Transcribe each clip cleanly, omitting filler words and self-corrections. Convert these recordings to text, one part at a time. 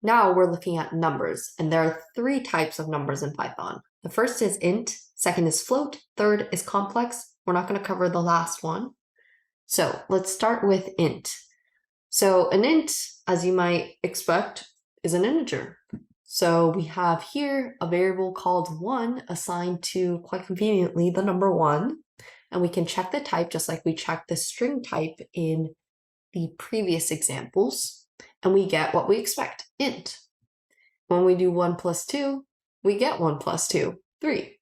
Now we're looking at numbers, and there are 3 types of numbers in Python. The first is int, second is float, third is complex. We're not going to cover the last one. So let's start with int. So an int, as you might expect, is an integer. So we have here a variable called 1 assigned to, quite conveniently, the number 1. And we can check the type just like we checked the string type in the previous examples. And we get what we expect, int. When we do 1 plus 2, we get 1 plus 2, 3.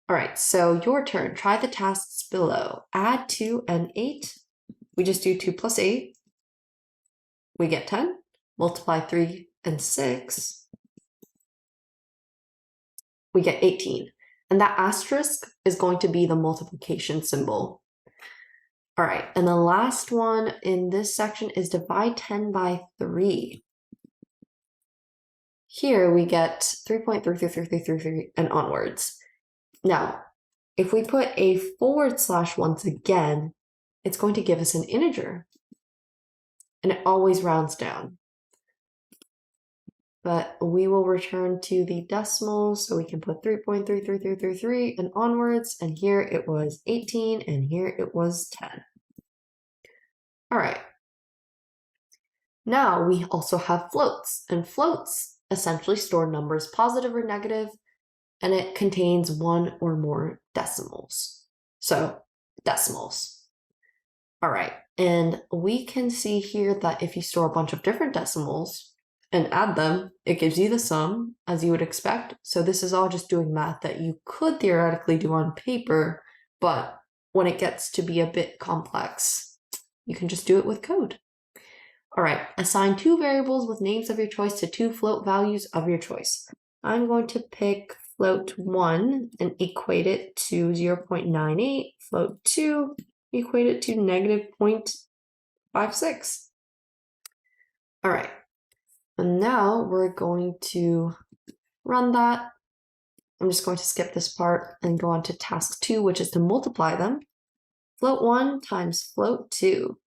All right, so your turn. Try the tasks below. Add 2 and 8. We just do 2 plus 8. We get 10. Multiply 3 and 6. We get 18. And that asterisk is going to be the multiplication symbol. All right, and the last one in this section is divide 10 by 3. Here we get 3.33333 and onwards. Now, if we put a / once again, it's going to give us an integer. And it always rounds down. But we will return to the decimals, so we can put 3.33333 and onwards, and here it was 18, and here it was 10. All right. Now we also have floats, and floats essentially store numbers positive or negative, and it contains 1 or more decimals. So, decimals. All right, and we can see here that if you store a bunch of different decimals, and add them, it gives you the sum, as you would expect. So this is all just doing math that you could theoretically do on paper, but when it gets to be a bit complex, you can just do it with code. All right, assign 2 variables with names of your choice to 2 float values of your choice. I'm going to pick float 1 and equate it to 0.98, float 2, equate it to negative 0.56. All right. And now we're going to run that. I'm just going to skip this part and go on to task 2, which is to multiply them. Float 1 times float 2.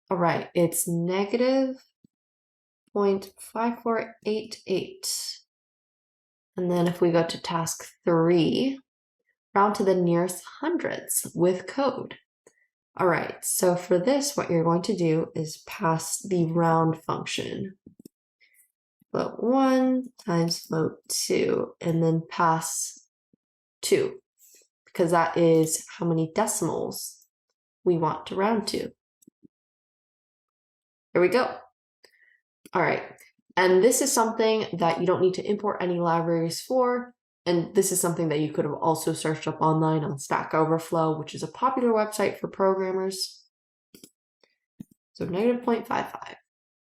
All right, it's negative 0.5488. And then if we go to task 3, round to the nearest hundreds with code. All right, so for this, what you're going to do is pass the round function. Float 1 times float 2, and then pass 2, because that is how many decimals we want to round to. Here we go. All right, and this is something that you don't need to import any libraries for. And this is something that you could have also searched up online on Stack Overflow, which is a popular website for programmers. So negative 0.55.